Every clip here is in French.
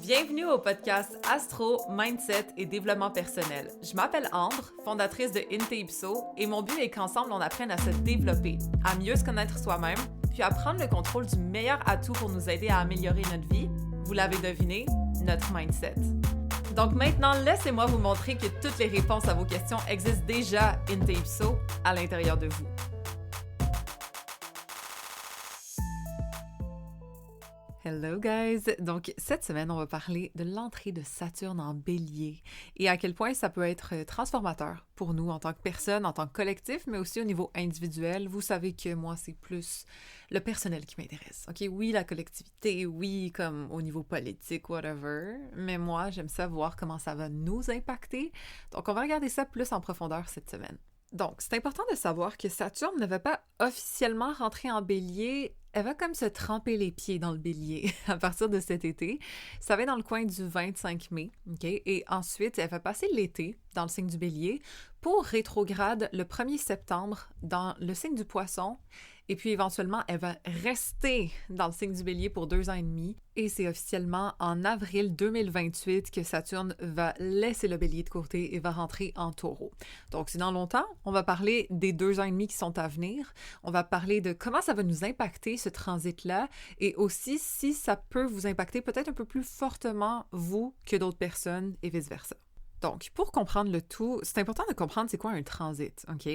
Bienvenue au podcast Astro, Mindset et Développement personnel. Je m'appelle Ambre, fondatrice de Inte-Ipso, et mon but est qu'ensemble on apprenne à se développer, à mieux se connaître soi-même, puis à prendre le contrôle du meilleur atout pour nous aider à améliorer notre vie. Vous l'avez deviné, notre mindset. Donc maintenant, laissez-moi vous montrer que toutes les réponses à vos questions existent déjà Inte-Ipso à l'intérieur de vous. Hello guys! Donc cette semaine, on va parler de l'entrée de Saturne en Bélier et à quel point ça peut être transformateur pour nous en tant que personne, en tant que collectif, mais aussi au niveau individuel. Vous savez que moi, c'est plus le personnel qui m'intéresse. OK, oui, la collectivité, oui, comme au niveau politique, whatever, mais moi, j'aime savoir comment ça va nous impacter. Donc on va regarder ça plus en profondeur cette semaine. Donc, c'est important de savoir que Saturne ne va pas officiellement rentrer en Bélier. Elle va comme se tremper les pieds dans le Bélier à partir de cet été. Ça va être dans le coin du 25 mai, OK? Et ensuite, elle va passer l'été dans le signe du Bélier pour rétrograde le 1er septembre dans le signe du Poisson. Et puis éventuellement, elle va rester dans le signe du Bélier pour 2 ans et demi. Et c'est officiellement en avril 2028 que Saturne va laisser le Bélier de côté et va rentrer en Taureau. Donc, c'est dans longtemps. On va parler des 2 ans et demi qui sont à venir. On va parler de comment ça va nous impacter, ce transit-là, et aussi si ça peut vous impacter peut-être un peu plus fortement, vous, que d'autres personnes, et vice-versa. Donc, pour comprendre le tout, c'est important de comprendre c'est quoi un transit, OK?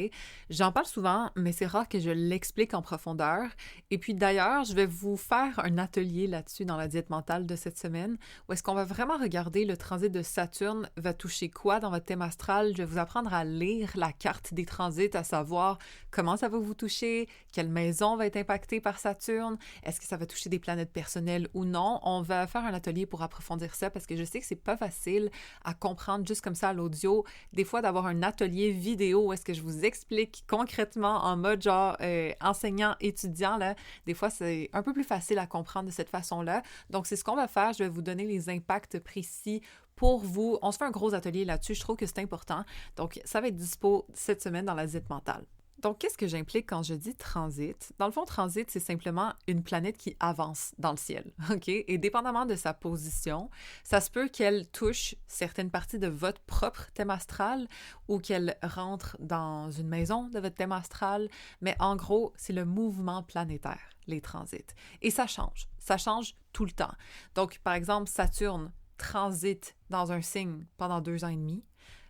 J'en parle souvent, mais c'est rare que je l'explique en profondeur. Et puis d'ailleurs, je vais vous faire un atelier là-dessus dans la diète mentale de cette semaine, où est-ce qu'on va vraiment regarder le transit de Saturne va toucher quoi dans votre thème astral. Je vais vous apprendre à lire la carte des transits, à savoir comment ça va vous toucher, quelle maison va être impactée par Saturne, est-ce que ça va toucher des planètes personnelles ou non. On va faire un atelier pour approfondir ça parce que je sais que c'est pas facile à comprendre juste comme ça à l'audio, des fois d'avoir un atelier vidéo où est-ce que je vous explique concrètement en mode genre enseignant-étudiant, là, des fois c'est un peu plus facile à comprendre de cette façon-là. Donc c'est ce qu'on va faire, je vais vous donner les impacts précis pour vous. On se fait un gros atelier là-dessus, je trouve que c'est important. Donc ça va être dispo cette semaine dans la diète mentale. Donc, qu'est-ce que j'implique quand je dis transit? Dans le fond, transit, c'est simplement une planète qui avance dans le ciel, OK? Et dépendamment de sa position, ça se peut qu'elle touche certaines parties de votre propre thème astral ou qu'elle rentre dans une maison de votre thème astral, mais en gros, c'est le mouvement planétaire, les transits. Et ça change tout le temps. Donc, par exemple, Saturne transite dans un signe pendant 2 ans et demi.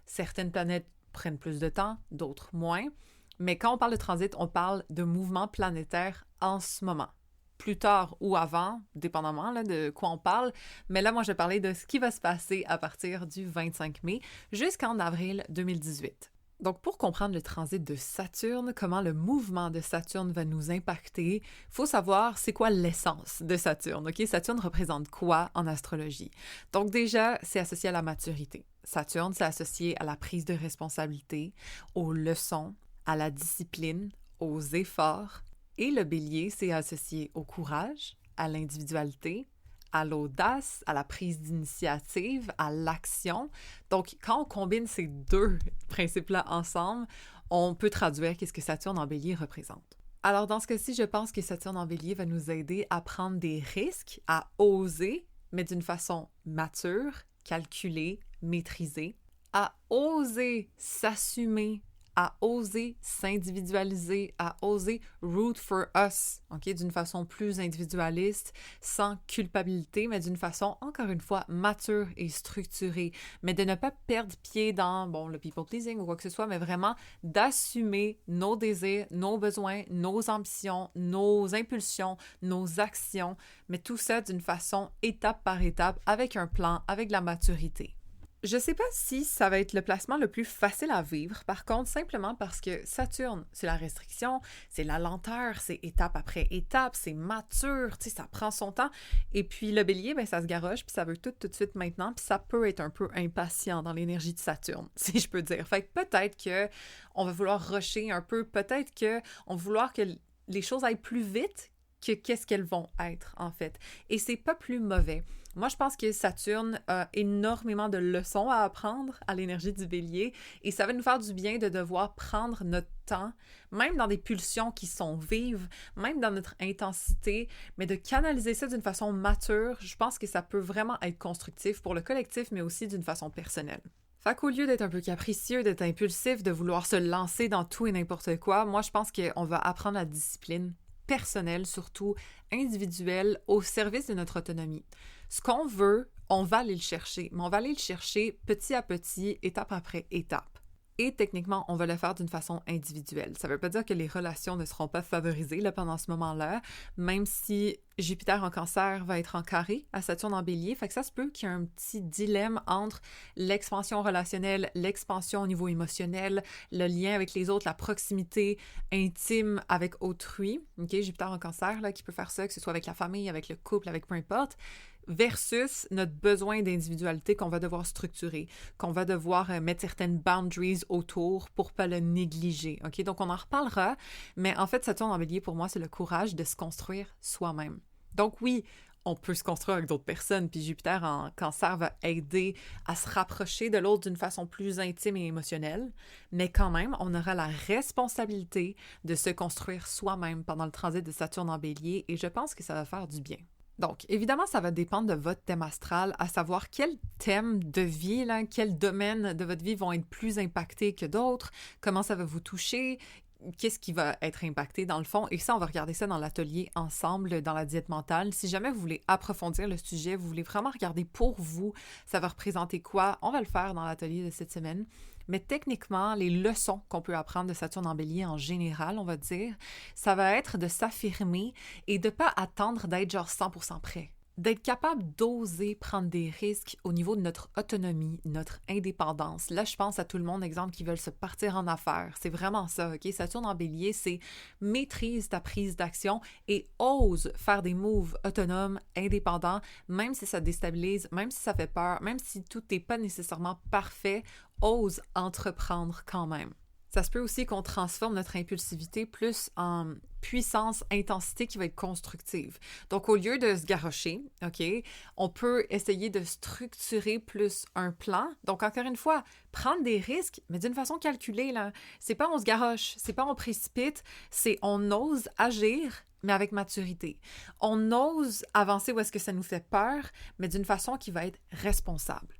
Certaines planètes prennent plus de temps, d'autres moins. Mais quand on parle de transit, on parle de mouvement planétaire en ce moment. Plus tard ou avant, dépendamment là, de quoi on parle. Mais là, moi, je vais parler de ce qui va se passer à partir du 25 mai jusqu'en avril 2018. Donc, pour comprendre le transit de Saturne, comment le mouvement de Saturne va nous impacter, il faut savoir c'est quoi l'essence de Saturne. OK? Saturne représente quoi en astrologie? Donc déjà, c'est associé à la maturité. Saturne, c'est associé à la prise de responsabilité, aux leçons, à la discipline, aux efforts. Et le Bélier, c'est associé au courage, à l'individualité, à l'audace, à la prise d'initiative, à l'action. Donc, quand on combine ces 2 principes-là ensemble, on peut traduire qu'est-ce que Saturne en Bélier représente. Alors, dans ce cas-ci, je pense que Saturne en Bélier va nous aider à prendre des risques, à oser, mais d'une façon mature, calculée, maîtrisée, à oser s'assumer, à oser s'individualiser, à oser root for us, OK, d'une façon plus individualiste, sans culpabilité, mais d'une façon, encore une fois, mature et structurée, mais de ne pas perdre pied dans, le people pleasing ou quoi que ce soit, mais vraiment d'assumer nos désirs, nos besoins, nos ambitions, nos impulsions, nos actions, mais tout ça d'une façon étape par étape, avec un plan, avec de la maturité. Je sais pas si ça va être le placement le plus facile à vivre, par contre, simplement parce que Saturne, c'est la restriction, c'est la lenteur, c'est étape après étape, c'est mature, tu sais, ça prend son temps. Et puis le Bélier, ça se garoche, puis ça veut tout de suite maintenant, puis ça peut être un peu impatient dans l'énergie de Saturne, si je peux dire. Fait que peut-être qu'on va vouloir rusher un peu, peut-être qu'on va vouloir que les choses aillent plus vite que qu'est-ce qu'elles vont être, en fait. Et c'est pas plus mauvais. Moi, je pense que Saturne a énormément de leçons à apprendre à l'énergie du Bélier et ça va nous faire du bien de devoir prendre notre temps, même dans des pulsions qui sont vives, même dans notre intensité, mais de canaliser ça d'une façon mature. Je pense que ça peut vraiment être constructif pour le collectif, mais aussi d'une façon personnelle. Fait qu'au lieu d'être un peu capricieux, d'être impulsif, de vouloir se lancer dans tout et n'importe quoi, moi, je pense qu'on va apprendre la discipline personnelle, surtout individuelle, au service de notre autonomie. Ce qu'on veut, on va aller le chercher, mais on va aller le chercher petit à petit, étape après étape. Et techniquement, on va le faire d'une façon individuelle. Ça ne veut pas dire que les relations ne seront pas favorisées là, pendant ce moment-là, même si Jupiter en Cancer va être en carré à Saturne en Bélier. Fait que ça se peut qu'il y ait un petit dilemme entre l'expansion relationnelle, l'expansion au niveau émotionnel, le lien avec les autres, la proximité intime avec autrui. OK, Jupiter en Cancer, là, qui peut faire ça, que ce soit avec la famille, avec le couple, avec peu importe, versus notre besoin d'individualité qu'on va devoir structurer, qu'on va devoir mettre certaines boundaries autour pour pas le négliger. OK? Donc, on en reparlera, mais en fait, Saturne en Bélier, pour moi, c'est le courage de se construire soi-même. Donc oui, on peut se construire avec d'autres personnes, puis Jupiter en Cancer va aider à se rapprocher de l'autre d'une façon plus intime et émotionnelle, mais quand même, on aura la responsabilité de se construire soi-même pendant le transit de Saturne en Bélier, et je pense que ça va faire du bien. Donc, évidemment, ça va dépendre de votre thème astral, à savoir quels thèmes de vie, là, quels domaines de votre vie vont être plus impactés que d'autres, comment ça va vous toucher, qu'est-ce qui va être impacté dans le fond. Et ça, on va regarder ça dans l'atelier ensemble, dans la diète mentale. Si jamais vous voulez approfondir le sujet, vous voulez vraiment regarder pour vous, ça va représenter quoi, on va le faire dans l'atelier de cette semaine. Mais techniquement, les leçons qu'on peut apprendre de Saturne en Bélier en général, on va dire, ça va être de s'affirmer et de ne pas attendre d'être genre 100% prêt. D'être capable d'oser prendre des risques au niveau de notre autonomie, notre indépendance. Là, je pense à tout le monde, exemple, qui veulent se partir en affaires. C'est vraiment ça, OK? Saturne en Bélier, c'est maîtrise ta prise d'action et ose faire des moves autonomes, indépendants, même si ça déstabilise, même si ça fait peur, même si tout n'est pas nécessairement parfait, ose entreprendre quand même. Ça se peut aussi qu'on transforme notre impulsivité plus en puissance, intensité qui va être constructive. Donc, au lieu de se garrocher, OK, on peut essayer de structurer plus un plan. Donc, encore une fois, prendre des risques, mais d'une façon calculée, là. C'est pas on se garoche, c'est pas on précipite, c'est on ose agir, mais avec maturité. On ose avancer où est-ce que ça nous fait peur, mais d'une façon qui va être responsable.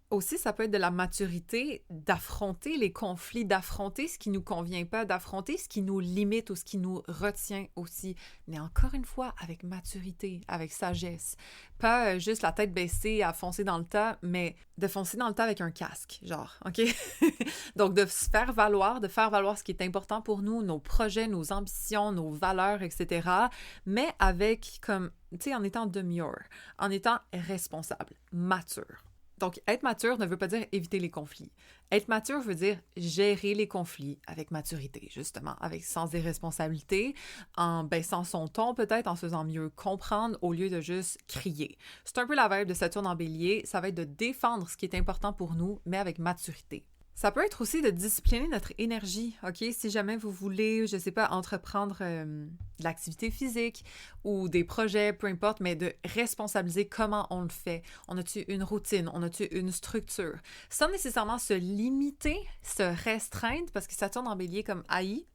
Aussi, ça peut être de la maturité d'affronter les conflits, d'affronter ce qui ne nous convient pas, d'affronter ce qui nous limite ou ce qui nous retient aussi. Mais encore une fois, avec maturité, avec sagesse. Pas juste la tête baissée à foncer dans le tas, mais de foncer dans le tas avec un casque, genre, OK? Donc, de se faire valoir, de faire valoir ce qui est important pour nous, nos projets, nos ambitions, nos valeurs, etc. Mais avec, comme, tu sais, en étant demure, en étant responsable, mature. Donc, être mature ne veut pas dire éviter les conflits. Être mature veut dire gérer les conflits avec maturité, justement, avec sens des responsabilités, en baissant son ton peut-être, en se faisant mieux comprendre au lieu de juste crier. C'est un peu la vibe de Saturne en Bélier, ça va être de défendre ce qui est important pour nous, mais avec maturité. Ça peut être aussi de discipliner notre énergie, OK? Si jamais vous voulez, je sais pas, entreprendre de l'activité physique ou des projets, peu importe, mais de responsabiliser comment on le fait. On a-tu une routine? On a-tu une structure? Sans nécessairement se limiter, se restreindre, parce que Saturne en Bélier comme haï,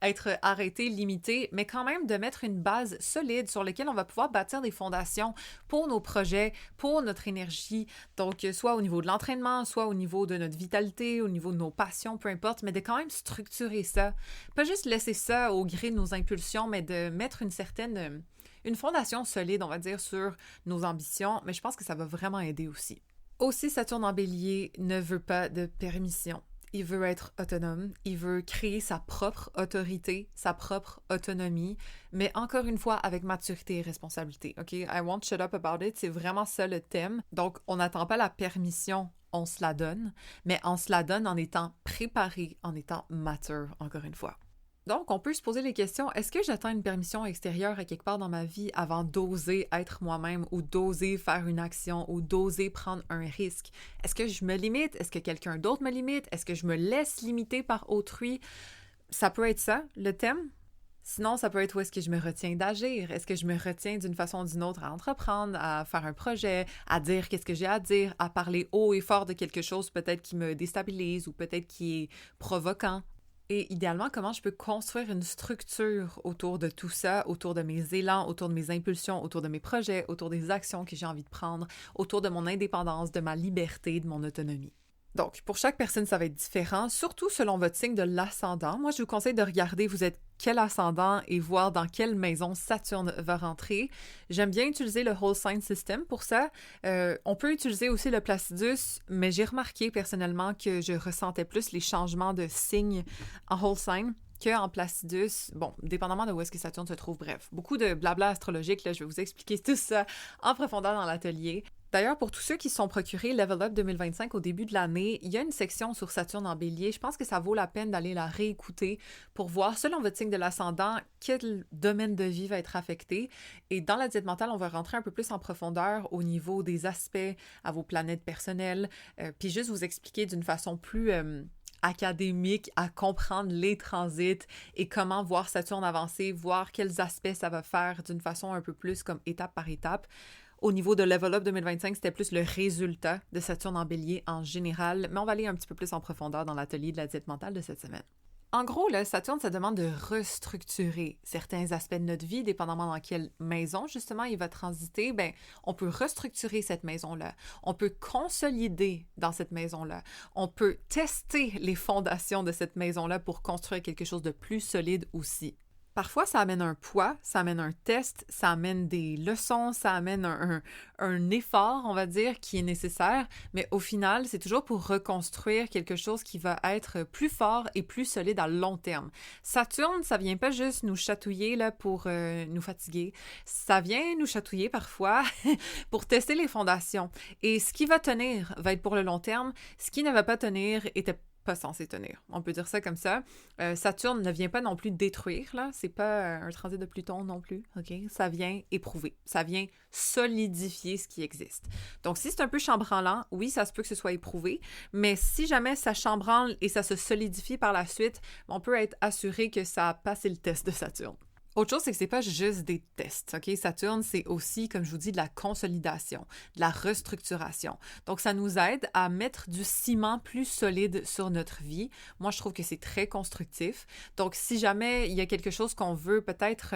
être arrêté, limité, mais quand même de mettre une base solide sur laquelle on va pouvoir bâtir des fondations pour nos projets, pour notre énergie. Donc, soit au niveau de l'entraînement, soit au niveau de notre vitalité, au niveau de nos passions, peu importe, mais de quand même structurer ça. Pas juste laisser ça au gré de nos impulsions, mais de mettre une fondation solide, on va dire, sur nos ambitions, mais je pense que ça va vraiment aider aussi. Aussi, Saturne en Bélier ne veut pas de permission. Il veut être autonome, il veut créer sa propre autorité, sa propre autonomie, mais encore une fois, avec maturité et responsabilité, OK? I won't shut up about it, c'est vraiment ça le thème. Donc, on n'attend pas la permission, on se la donne, mais on se la donne en étant préparé, en étant mature, encore une fois. Donc, on peut se poser les questions, est-ce que j'attends une permission extérieure à quelque part dans ma vie avant d'oser être moi-même ou d'oser faire une action ou d'oser prendre un risque? Est-ce que je me limite? Est-ce que quelqu'un d'autre me limite? Est-ce que je me laisse limiter par autrui? Ça peut être ça, le thème. Sinon, ça peut être où est-ce que je me retiens d'agir? Est-ce que je me retiens d'une façon ou d'une autre à entreprendre, à faire un projet, à dire qu'est-ce que j'ai à dire, à parler haut et fort de quelque chose peut-être qui me déstabilise ou peut-être qui est provoquant? Et idéalement, comment je peux construire une structure autour de tout ça, autour de mes élans, autour de mes impulsions, autour de mes projets, autour des actions que j'ai envie de prendre, autour de mon indépendance, de ma liberté, de mon autonomie. Donc, pour chaque personne, ça va être différent, surtout selon votre signe de l'ascendant. Moi, je vous conseille de regarder, vous êtes quel ascendant et voir dans quelle maison Saturne va rentrer. J'aime bien utiliser le Whole Sign System pour ça. On peut utiliser aussi le Placidus, mais j'ai remarqué personnellement que je ressentais plus les changements de signes en Whole Sign qu'en Placidus, bon, dépendamment de où est-ce que Saturne se trouve, bref. Beaucoup de blabla astrologique, là, je vais vous expliquer tout ça en profondeur dans l'atelier. D'ailleurs, pour tous ceux qui se sont procurés Level Up 2025 au début de l'année, il y a une section sur Saturne en Bélier. Je pense que ça vaut la peine d'aller la réécouter pour voir, selon votre signe de l'ascendant, quel domaine de vie va être affecté. Et dans la diète mentale, on va rentrer un peu plus en profondeur au niveau des aspects à vos planètes personnelles, puis juste vous expliquer d'une façon plus académique à comprendre les transits et comment voir Saturne avancer, voir quels aspects ça va faire d'une façon un peu plus comme étape par étape. Au niveau de Level Up 2025, c'était plus le résultat de Saturne en Bélier en général, mais on va aller un petit peu plus en profondeur dans l'atelier de la diète mentale de cette semaine. En gros, là, Saturne, ça demande de restructurer certains aspects de notre vie, dépendamment dans quelle maison, justement, il va transiter. Ben, on peut restructurer cette maison-là. On peut consolider dans cette maison-là. On peut tester les fondations de cette maison-là pour construire quelque chose de plus solide aussi. Parfois, ça amène un poids, ça amène un test, ça amène des leçons, ça amène un effort, on va dire, qui est nécessaire, mais au final, c'est toujours pour reconstruire quelque chose qui va être plus fort et plus solide à long terme. Saturne, ça vient pas juste nous chatouiller là, pour nous fatiguer, ça vient nous chatouiller parfois pour tester les fondations. Et ce qui va tenir va être pour le long terme, ce qui ne va pas tenir était pas censé tenir. On peut dire ça comme ça. Saturne ne vient pas non plus détruire, là. C'est pas un transit de Pluton non plus, OK? Ça vient éprouver. Ça vient solidifier ce qui existe. Donc, si c'est un peu chambranlant, oui, ça se peut que ce soit éprouvé, mais si jamais ça chambranle et ça se solidifie par la suite, on peut être assuré que ça a passé le test de Saturne. Autre chose, c'est que c'est pas juste des tests, OK? Saturne, c'est aussi, comme je vous dis, de la consolidation, de la restructuration. Donc, ça nous aide à mettre du ciment plus solide sur notre vie. Moi, je trouve que c'est très constructif. Donc, si jamais il y a quelque chose qu'on veut peut-être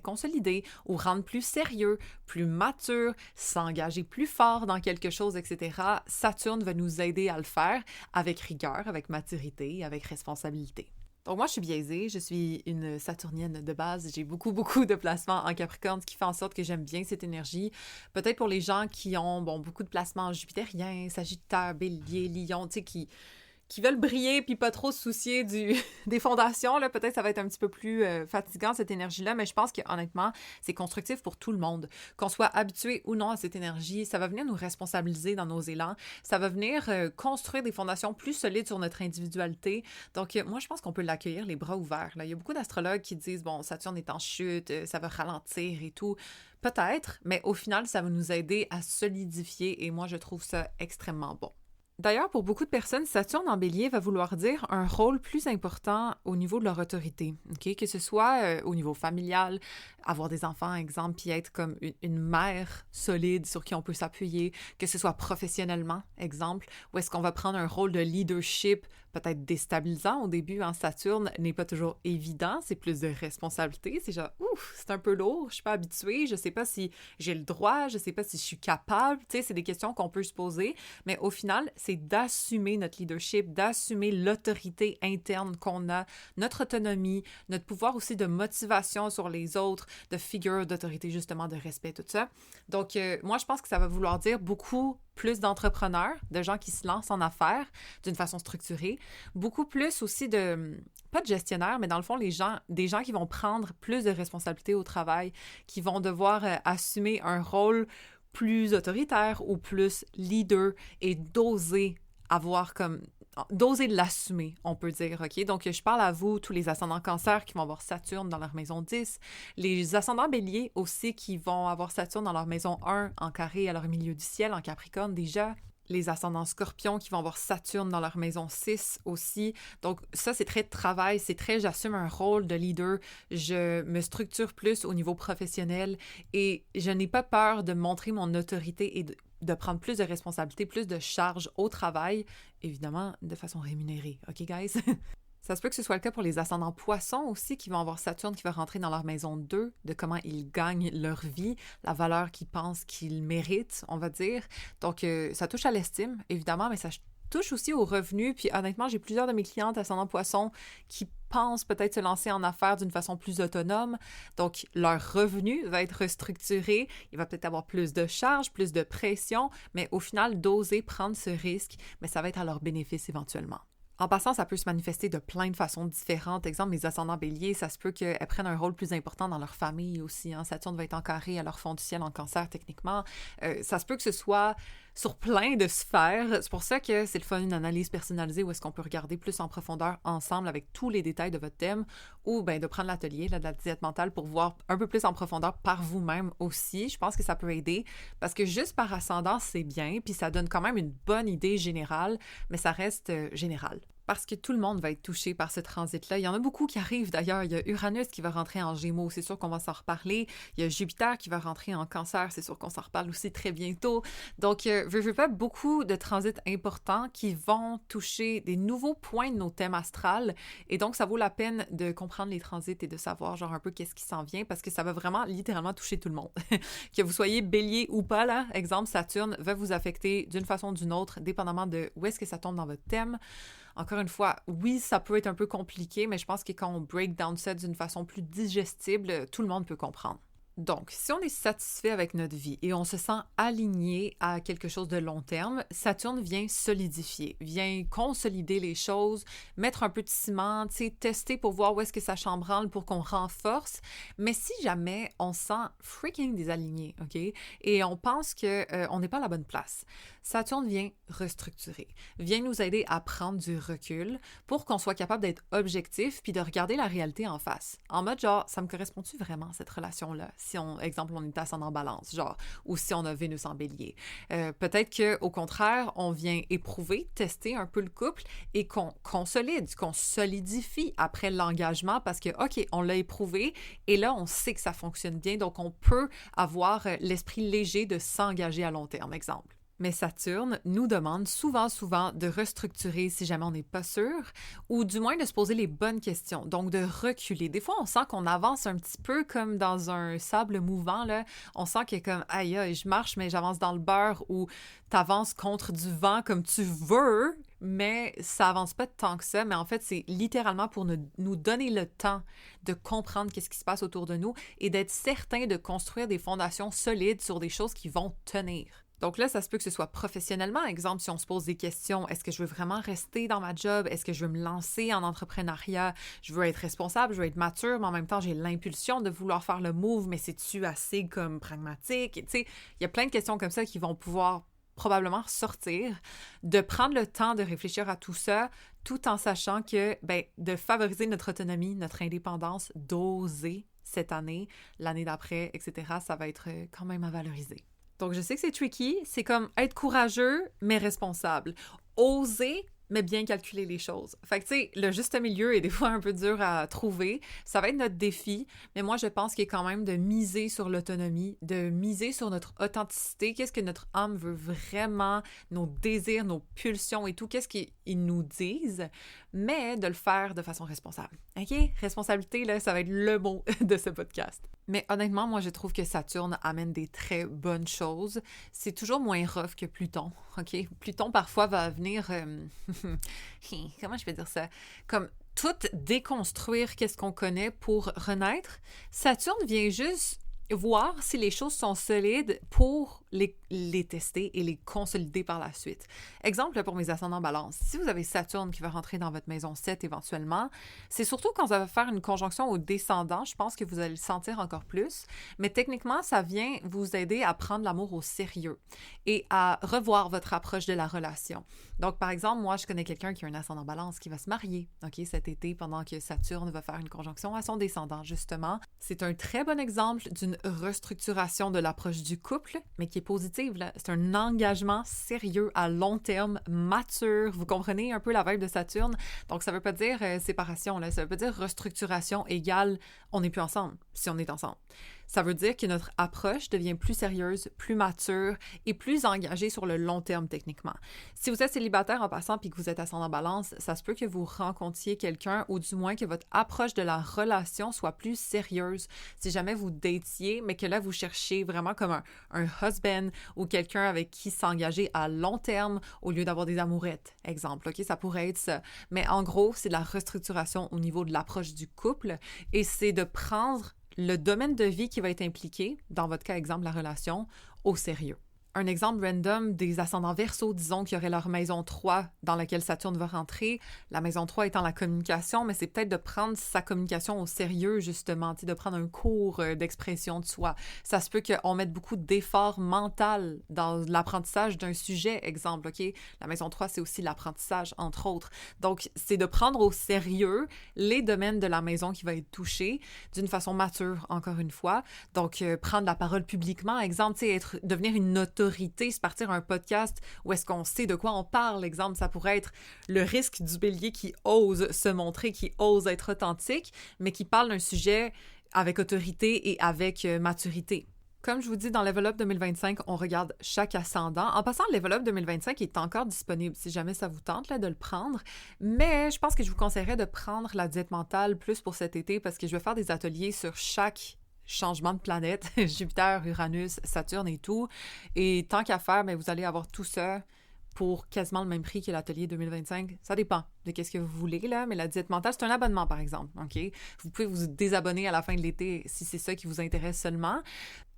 consolider ou rendre plus sérieux, plus mature, s'engager plus fort dans quelque chose, etc., Saturne va nous aider à le faire avec rigueur, avec maturité, avec responsabilité. Donc moi, je suis biaisée, je suis une saturnienne de base, j'ai beaucoup de placements en Capricorne, ce qui fait en sorte que j'aime bien cette énergie. Peut-être pour les gens qui ont beaucoup de placements jupitériens, Sagittaire, Bélier, Lion, tu sais, qui veulent briller puis pas trop se soucier des fondations, là, peut-être ça va être un petit peu plus fatigant cette énergie-là, mais je pense que honnêtement, c'est constructif pour tout le monde. Qu'on soit habitué ou non à cette énergie, ça va venir nous responsabiliser dans nos élans, ça va venir construire des fondations plus solides sur notre individualité. Donc moi, je pense qu'on peut l'accueillir les bras ouverts. Là. Il y a beaucoup d'astrologues qui disent, bon, Saturne est en chute, ça va ralentir et tout. Peut-être, mais au final, ça va nous aider à solidifier et moi, je trouve ça extrêmement bon. D'ailleurs, pour beaucoup de personnes, Saturne en Bélier va vouloir dire un rôle plus important au niveau de leur autorité, ok? Que ce soit au niveau familial, avoir des enfants, exemple, puis être comme une mère solide sur qui on peut s'appuyer, que ce soit professionnellement, exemple, où est-ce qu'on va prendre un rôle de leadership peut-être déstabilisant au début en Saturne, n'est pas toujours évident, c'est plus de responsabilité, c'est genre, ouf, c'est un peu lourd, je suis pas habituée, je sais pas si j'ai le droit, je sais pas si je suis capable, tu sais, c'est des questions qu'on peut se poser, mais au final, c'est d'assumer notre leadership, d'assumer l'autorité interne qu'on a, notre autonomie, notre pouvoir aussi de motivation sur les autres, de figure d'autorité, justement, de respect, tout ça. Donc, moi, je pense que ça va vouloir dire beaucoup plus d'entrepreneurs, de gens qui se lancent en affaires d'une façon structurée, beaucoup plus aussi de, pas de gestionnaires, mais dans le fond, des gens qui vont prendre plus de responsabilités au travail, qui vont devoir assumer un rôle plus autoritaire ou plus leader et d'oser l'assumer, on peut dire, OK? Donc, je parle à vous, tous les ascendants cancer qui vont avoir Saturne dans leur maison 10, les ascendants béliers aussi qui vont avoir Saturne dans leur maison 1 en carré à leur milieu du ciel, en Capricorne déjà, les ascendants Scorpion qui vont avoir Saturne dans leur maison 6 aussi. Donc ça, c'est très travail, c'est très j'assume un rôle de leader, je me structure plus au niveau professionnel et je n'ai pas peur de montrer mon autorité et de prendre plus de responsabilités, plus de charges au travail, évidemment de façon rémunérée. OK, guys? Ça se peut que ce soit le cas pour les ascendants Poissons aussi, qui vont avoir Saturne qui va rentrer dans leur maison 2, de comment ils gagnent leur vie, la valeur qu'ils pensent qu'ils méritent, on va dire. Donc, ça touche à l'estime, évidemment, mais ça touche aussi aux revenus. Puis honnêtement, j'ai plusieurs de mes clientes ascendants Poissons qui pensent peut-être se lancer en affaires d'une façon plus autonome. Donc, leur revenu va être restructuré. Il va peut-être avoir plus de charges, plus de pression, mais au final, d'oser prendre ce risque, mais ça va être à leur bénéfice éventuellement. En passant, ça peut se manifester de plein de façons différentes. Exemple, les ascendants béliers, ça se peut qu'elles prennent un rôle plus important dans leur famille aussi. Hein? Saturne va être en carré à leur fond du ciel en cancer, techniquement. Ça se peut que ce soit sur plein de sphères. C'est pour ça que c'est le fun d'une analyse personnalisée où est-ce qu'on peut regarder plus en profondeur ensemble avec tous les détails de votre thème ou bien de prendre l'atelier de la diète mentale pour voir un peu plus en profondeur par vous-même aussi. Je pense que ça peut aider parce que juste par ascendant, c'est bien, puis ça donne quand même une bonne idée générale, mais ça reste général. Parce que tout le monde va être touché par ce transit-là. Il y en a beaucoup qui arrivent d'ailleurs. Il y a Uranus qui va rentrer en Gémeaux, c'est sûr qu'on va s'en reparler. Il y a Jupiter qui va rentrer en Cancer, c'est sûr qu'on s'en reparle aussi très bientôt. Donc, je pas beaucoup de transits importants qui vont toucher des nouveaux points de nos thèmes astrales. Et donc, ça vaut la peine de comprendre les transits et de savoir genre un peu qu'est-ce qui s'en vient parce que ça va vraiment littéralement toucher tout le monde. Que vous soyez bélier ou pas, là, exemple, Saturne va vous affecter d'une façon ou d'une autre, dépendamment de où est-ce que ça tombe dans votre thème. Encore une fois, oui, ça peut être un peu compliqué, mais je pense que quand on break down ça d'une façon plus digestible, tout le monde peut comprendre. Donc, si on est satisfait avec notre vie et on se sent aligné à quelque chose de long terme, Saturne vient solidifier, vient consolider les choses, mettre un peu de ciment, tester pour voir où est-ce que ça chambranle pour qu'on renforce. Mais si jamais on se sent freaking désaligné, OK, et on pense qu'on n'est pas à la bonne place, Saturne vient restructurer, vient nous aider à prendre du recul pour qu'on soit capable d'être objectif puis de regarder la réalité en face. En mode genre, ça me correspond-tu vraiment cette relation-là? Si on, exemple, on est ascendant en balance, genre, ou si on a Vénus en bélier. Peut-être qu'au contraire, on vient éprouver, tester un peu le couple et qu'on consolide, qu'on solidifie après l'engagement parce que, OK, on l'a éprouvé et là, on sait que ça fonctionne bien, donc on peut avoir l'esprit léger de s'engager à long terme, exemple. Mais Saturne nous demande souvent de restructurer si jamais on n'est pas sûr, ou du moins de se poser les bonnes questions, donc de reculer. Des fois, on sent qu'on avance un petit peu comme dans un sable mouvant, là. On sent qu'il y a comme « aïe, je marche, mais j'avance dans le beurre » ou « t'avances contre du vent comme tu veux », mais ça avance pas tant que ça. Mais en fait, c'est littéralement pour nous donner le temps de comprendre qu'est-ce qui se passe autour de nous et d'être certain de construire des fondations solides sur des choses qui vont tenir. Donc là, ça se peut que ce soit professionnellement. Exemple, si on se pose des questions, est-ce que je veux vraiment rester dans ma job? Est-ce que je veux me lancer en entrepreneuriat? Je veux être responsable, je veux être mature, mais en même temps, j'ai l'impulsion de vouloir faire le move, mais c'est-tu assez comme pragmatique? Tu sais, il y a plein de questions comme ça qui vont pouvoir probablement sortir, de prendre le temps de réfléchir à tout ça, tout en sachant que, de favoriser notre autonomie, notre indépendance, d'oser cette année, l'année d'après, etc., ça va être quand même à valoriser. Donc, je sais que c'est tricky, c'est comme être courageux, mais responsable. Oser, mais bien calculer les choses. Fait que, tu sais, le juste milieu est des fois un peu dur à trouver. Ça va être notre défi, mais moi, je pense qu'il est quand même de miser sur l'autonomie, de miser sur notre authenticité. Qu'est-ce que notre âme veut vraiment, nos désirs, nos pulsions et tout, qu'est-ce qu'ils nous disent, mais de le faire de façon responsable. OK? Responsabilité, là, ça va être le mot de ce podcast. Mais honnêtement, moi, je trouve que Saturne amène des très bonnes choses. C'est toujours moins rough que Pluton, OK? Pluton, parfois, va venir... comment je vais dire ça? Comme tout déconstruire qu'est-ce qu'on connaît pour renaître. Saturne vient juste voir si les choses sont solides pour les tester et les consolider par la suite. Exemple pour mes ascendants balance. Si vous avez Saturne qui va rentrer dans votre maison 7 éventuellement, c'est surtout quand ça va faire une conjonction au descendant, je pense que vous allez le sentir encore plus, mais techniquement, ça vient vous aider à prendre l'amour au sérieux et à revoir votre approche de la relation. Donc, par exemple, moi, je connais quelqu'un qui a un ascendant balance qui va se marier, OK, cet été, pendant que Saturne va faire une conjonction à son descendant, justement. C'est un très bon exemple d'une une restructuration de l'approche du couple, mais qui est positive, là. C'est un engagement sérieux à long terme, mature. Vous comprenez un peu la vibe de Saturne? Donc, ça veut pas dire séparation, là. Ça veut pas dire restructuration égale on n'est plus ensemble, si on est ensemble. Ça veut dire que notre approche devient plus sérieuse, plus mature et plus engagée sur le long terme techniquement. Si vous êtes célibataire en passant puis que vous êtes ascendant balance, ça se peut que vous rencontriez quelqu'un ou du moins que votre approche de la relation soit plus sérieuse. Si jamais vous datiez, mais que là vous cherchez vraiment comme un husband ou quelqu'un avec qui s'engager à long terme au lieu d'avoir des amourettes, exemple. OK, ça pourrait être ça. Mais en gros, c'est de la restructuration au niveau de l'approche du couple et c'est de prendre le domaine de vie qui va être impliqué, dans votre cas, exemple, la relation, au sérieux. Un exemple random des ascendants Verseau, disons qu'il y aurait leur maison 3 dans laquelle Saturne va rentrer. La maison 3 étant la communication, mais c'est peut-être de prendre sa communication au sérieux, justement, de prendre un cours d'expression de soi. Ça se peut qu'on mette beaucoup d'efforts mental dans l'apprentissage d'un sujet, exemple, OK? La maison 3, c'est aussi l'apprentissage, entre autres. Donc, c'est de prendre au sérieux les domaines de la maison qui va être touché d'une façon mature, encore une fois. Donc, prendre la parole publiquement, exemple, devenir une autorité, se partir un podcast où est-ce qu'on sait de quoi on parle. Exemple, ça pourrait être le risque du bélier qui ose se montrer, qui ose être authentique, mais qui parle d'un sujet avec autorité et avec maturité. Comme je vous dis, dans Level Up 2025, on regarde chaque ascendant. En passant, Level Up 2025 est encore disponible si jamais ça vous tente là, de le prendre. Mais je pense que je vous conseillerais de prendre la diète mentale plus pour cet été parce que je vais faire des ateliers sur chaque changement de planète, Jupiter, Uranus, Saturne et tout. Et tant qu'à faire, bien, vous allez avoir tout ça pour quasiment le même prix que l'atelier 2025. Ça dépend de qu'est-ce que vous voulez, là, mais la diète mentale, c'est un abonnement, par exemple, OK? Vous pouvez vous désabonner à la fin de l'été si c'est ça qui vous intéresse seulement.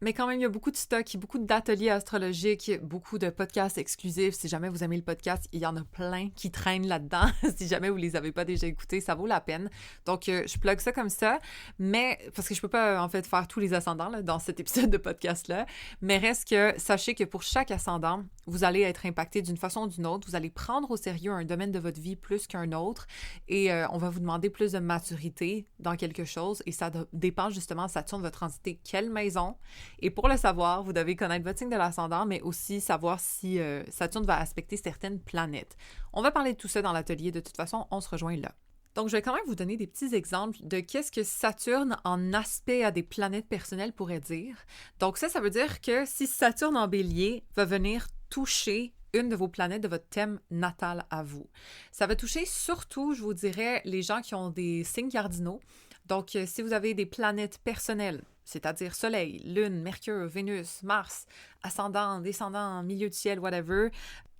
Mais quand même, il y a beaucoup de stock, beaucoup d'ateliers astrologiques, beaucoup de podcasts exclusifs. Si jamais vous aimez le podcast, il y en a plein qui traînent là-dedans. Si jamais vous les avez pas déjà écoutés, ça vaut la peine. Donc, je plug ça comme ça, mais parce que je peux pas, en fait, faire tous les ascendants là, dans cet épisode de podcast-là. Mais reste que, sachez que pour chaque ascendant, vous allez être impacté d'une façon ou d'une autre. Vous allez prendre au sérieux un domaine de votre vie plus qu'un autre et on va vous demander plus de maturité dans quelque chose et ça dépend justement, Saturne va transiter quelle maison. Et pour le savoir, vous devez connaître votre signe de l'ascendant, mais aussi savoir si Saturne va aspecter certaines planètes. On va parler de tout ça dans l'atelier. De toute façon, on se rejoint là. Donc, je vais quand même vous donner des petits exemples de qu'est-ce que Saturne en aspect à des planètes personnelles pourrait dire. Donc, ça veut dire que si Saturne en Bélier va venir toucher une de vos planètes de votre thème natal à vous, ça va toucher surtout, je vous dirais, les gens qui ont des signes cardinaux. Donc, si vous avez des planètes personnelles, c'est-à-dire Soleil, Lune, Mercure, Vénus, Mars, ascendant, descendant, milieu du ciel, whatever,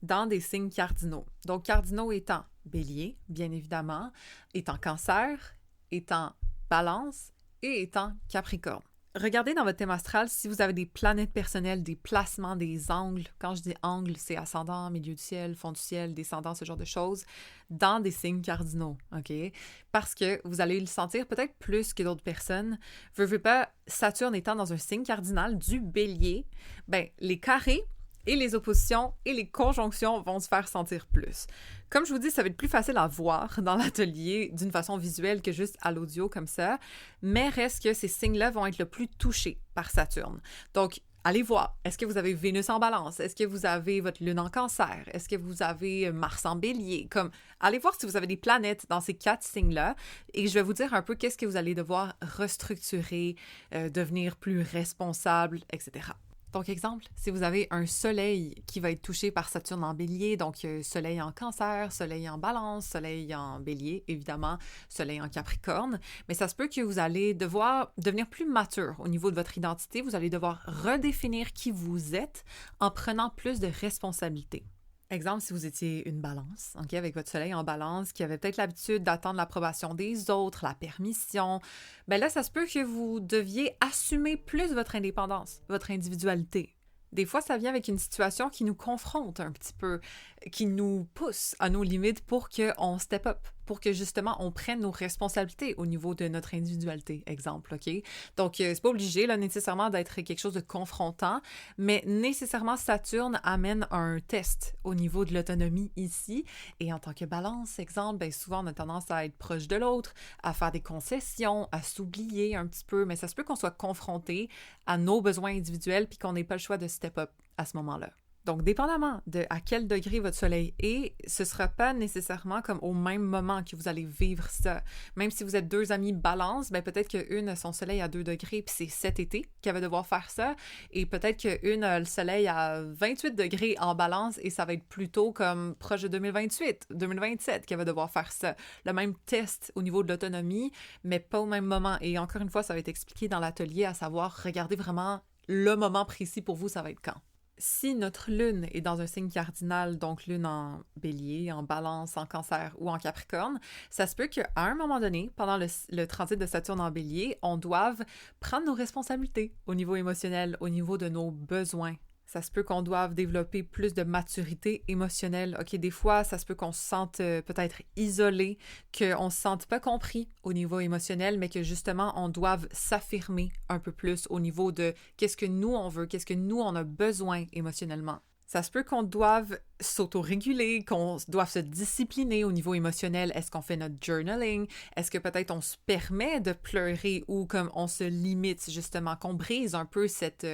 dans des signes cardinaux. Donc, cardinaux étant Bélier, bien évidemment, étant Cancer, étant Balance et étant Capricorne. Regardez dans votre thème astral si vous avez des planètes personnelles, des placements, des angles. Quand je dis angles, c'est ascendant, milieu du ciel, fond du ciel, descendant, ce genre de choses, dans des signes cardinaux, OK? Parce que vous allez le sentir peut-être plus que d'autres personnes. Veux pas, Saturne étant dans un signe cardinal du Bélier, ben les carrés et les oppositions et les conjonctions vont se faire sentir plus. Comme je vous dis, ça va être plus facile à voir dans l'atelier d'une façon visuelle que juste à l'audio comme ça, mais reste que ces signes-là vont être le plus touchés par Saturne. Donc, allez voir. Est-ce que vous avez Vénus en Balance? Est-ce que vous avez votre Lune en Cancer? Est-ce que vous avez Mars en Bélier? Allez voir si vous avez des planètes dans ces 4 signes-là et je vais vous dire un peu qu'est-ce que vous allez devoir restructurer, devenir plus responsable, etc. Donc, exemple, si vous avez un soleil qui va être touché par Saturne en Bélier, donc soleil en Cancer, soleil en Balance, soleil en Bélier, évidemment, soleil en Capricorne, mais ça se peut que vous allez devoir devenir plus mature au niveau de votre identité, vous allez devoir redéfinir qui vous êtes en prenant plus de responsabilités. Exemple, si vous étiez une balance, OK, avec votre soleil en balance, qui avait peut-être l'habitude d'attendre l'approbation des autres, la permission, bien là, ça se peut que vous deviez assumer plus votre indépendance, votre individualité. Des fois, ça vient avec une situation qui nous confronte un petit peu, qui nous pousse à nos limites pour qu'on step up. pour que justement on prenne nos responsabilités au niveau de notre individualité, exemple, OK? Donc, c'est pas obligé là, nécessairement d'être quelque chose de confrontant, mais nécessairement Saturne amène un test au niveau de l'autonomie ici. Et en tant que balance, exemple, bien souvent on a tendance à être proche de l'autre, à faire des concessions, à s'oublier un petit peu, mais ça se peut qu'on soit confronté à nos besoins individuels puis qu'on n'ait pas le choix de step up à ce moment-là. Donc, dépendamment de à quel degré votre soleil est, ce ne sera pas nécessairement comme au même moment que vous allez vivre ça. Même si vous êtes deux amies balance, ben peut-être qu'une a son soleil à 2 degrés, puis c'est cet été qu'elle va devoir faire ça, et peut-être qu'une a le soleil à 28 degrés en balance, et ça va être plutôt comme proche de 2028, 2027 qu'elle va devoir faire ça. Le même test au niveau de l'autonomie, mais pas au même moment. Et encore une fois, ça va être expliqué dans l'atelier, à savoir, regardez vraiment le moment précis pour vous, ça va être quand. Si notre lune est dans un signe cardinal, donc lune en bélier, en balance, en cancer ou en capricorne, ça se peut qu'à un moment donné, pendant le transit de Saturne en bélier, on doive prendre nos responsabilités au niveau émotionnel, au niveau de nos besoins. Ça se peut qu'on doive développer plus de maturité émotionnelle. OK, des fois, ça se peut qu'on se sente peut-être isolé, qu'on ne se sente pas compris au niveau émotionnel, mais que justement, on doive s'affirmer un peu plus au niveau de qu'est-ce que nous, on veut, qu'est-ce que nous, on a besoin émotionnellement. Ça se peut qu'on doive s'auto-réguler, qu'on doive se discipliner au niveau émotionnel. Est-ce qu'on fait notre journaling? Est-ce que peut-être on se permet de pleurer ou comme on se limite justement, qu'on brise un peu cette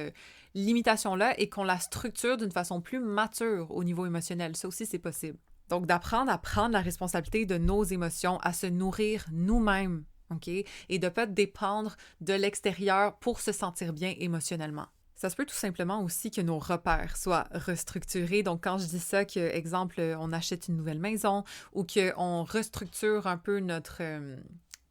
limitation-là et qu'on la structure d'une façon plus mature au niveau émotionnel? Ça aussi, c'est possible. Donc, d'apprendre à prendre la responsabilité de nos émotions, à se nourrir nous-mêmes, OK? Et de ne pas dépendre de l'extérieur pour se sentir bien émotionnellement. Ça se peut tout simplement aussi que nos repères soient restructurés. Donc, quand je dis ça, que, exemple, on achète une nouvelle maison ou qu'on restructure un peu notre...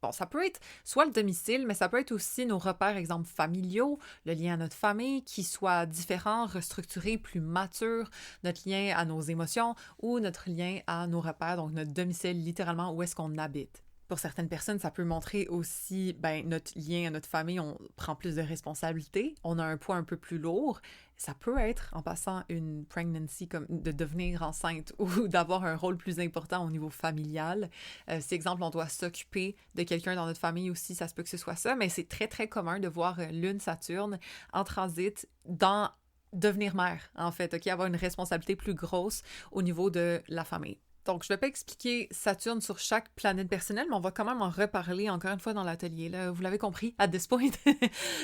Bon, ça peut être soit le domicile, mais ça peut être aussi nos repères, exemple, familiaux, le lien à notre famille, qui soit différent, restructuré, plus mature, notre lien à nos émotions ou notre lien à nos repères, donc notre domicile, littéralement, où est-ce qu'on habite. Pour certaines personnes, ça peut montrer aussi notre lien à notre famille, on prend plus de responsabilités, on a un poids un peu plus lourd. Ça peut être, en passant, une pregnancy, comme de devenir enceinte ou d'avoir un rôle plus important au niveau familial. Si, exemple, on doit s'occuper de quelqu'un dans notre famille aussi, ça se peut que ce soit ça, mais c'est très, très commun de voir Lune-Saturne en transit dans devenir mère, en fait, OK? Avoir une responsabilité plus grosse au niveau de la famille. Donc, je ne vais pas expliquer Saturne sur chaque planète personnelle, mais on va quand même en reparler encore une fois dans l'atelier. Là, vous l'avez compris, at this point.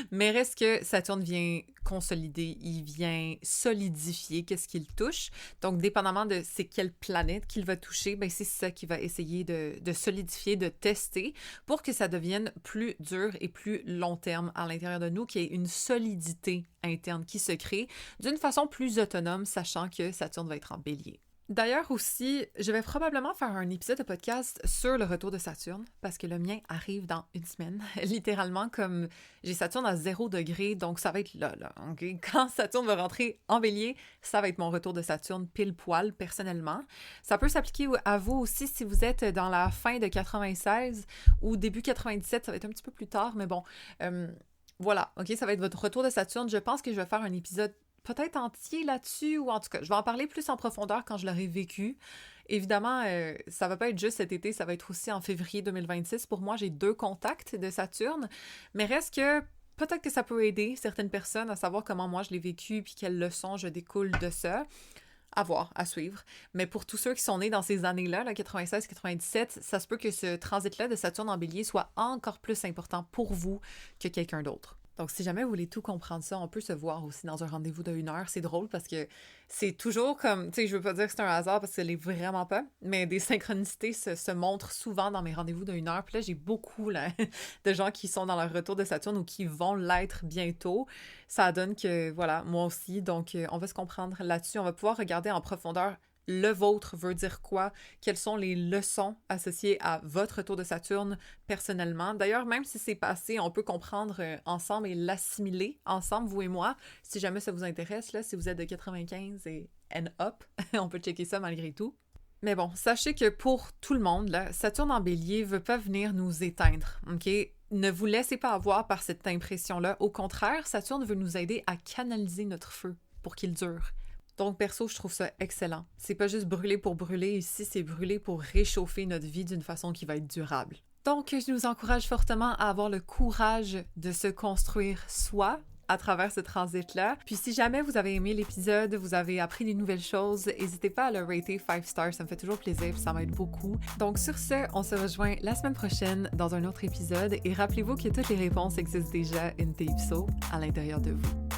Mais reste que Saturne vient consolider, il vient solidifier qu'est-ce qu'il touche. Donc, dépendamment de c'est quelle planète qu'il va toucher, ben c'est ça qu'il va essayer de solidifier, de tester pour que ça devienne plus dur et plus long terme à l'intérieur de nous, qu'il y ait une solidité interne qui se crée d'une façon plus autonome, sachant que Saturne va être en bélier. D'ailleurs aussi, je vais probablement faire un épisode de podcast sur le retour de Saturne, parce que le mien arrive dans une semaine, littéralement, comme j'ai Saturne à 0 degré, donc ça va être là, okay? Quand Saturne va rentrer en bélier, ça va être mon retour de Saturne pile poil, personnellement. Ça peut s'appliquer à vous aussi si vous êtes dans la fin de 96 ou début 97, ça va être un petit peu plus tard, mais bon, voilà, ok, ça va être votre retour de Saturne. Je pense que je vais faire un épisode peut-être entier là-dessus, ou en tout cas, je vais en parler plus en profondeur quand je l'aurai vécu. Évidemment, ça va pas être juste cet été, ça va être aussi en février 2026. Pour moi, j'ai 2 contacts de Saturne, mais reste que peut-être que ça peut aider certaines personnes à savoir comment moi je l'ai vécu puis quelles leçons je découle de ça. À voir, à suivre. Mais pour tous ceux qui sont nés dans ces années-là, 96-97, ça se peut que ce transit-là de Saturne en bélier soit encore plus important pour vous que quelqu'un d'autre. Donc, si jamais vous voulez tout comprendre ça, on peut se voir aussi dans un rendez-vous de 1 heure. C'est drôle parce que c'est toujours comme, tu sais, je veux pas dire que c'est un hasard parce que ce l'est vraiment pas, mais des synchronicités se montrent souvent dans mes rendez-vous de 1 heure. Puis là, j'ai beaucoup là, de gens qui sont dans leur retour de Saturne ou qui vont l'être bientôt. Ça donne que, voilà, moi aussi. Donc, on va se comprendre là-dessus. On va pouvoir regarder en profondeur le vôtre veut dire quoi, quelles sont les leçons associées à votre retour de Saturne personnellement. D'ailleurs, même si c'est passé, on peut comprendre ensemble et l'assimiler ensemble, vous et moi. Si jamais ça vous intéresse, là, si vous êtes de 95 et up, on peut checker ça malgré tout. Mais bon, sachez que pour tout le monde, là, Saturne en bélier ne veut pas venir nous éteindre, OK? Ne vous laissez pas avoir par cette impression-là. Au contraire, Saturne veut nous aider à canaliser notre feu pour qu'il dure. Donc, perso, je trouve ça excellent. C'est pas juste brûler pour brûler, ici, c'est brûler pour réchauffer notre vie d'une façon qui va être durable. Donc, je nous encourage fortement à avoir le courage de se construire soi à travers ce transit-là. Puis si jamais vous avez aimé l'épisode, vous avez appris des nouvelles choses, n'hésitez pas à le rater 5 stars, ça me fait toujours plaisir, ça m'aide beaucoup. Donc sur ce, on se rejoint la semaine prochaine dans un autre épisode et rappelez-vous que toutes les réponses existent déjà in Deep Soul à l'intérieur de vous.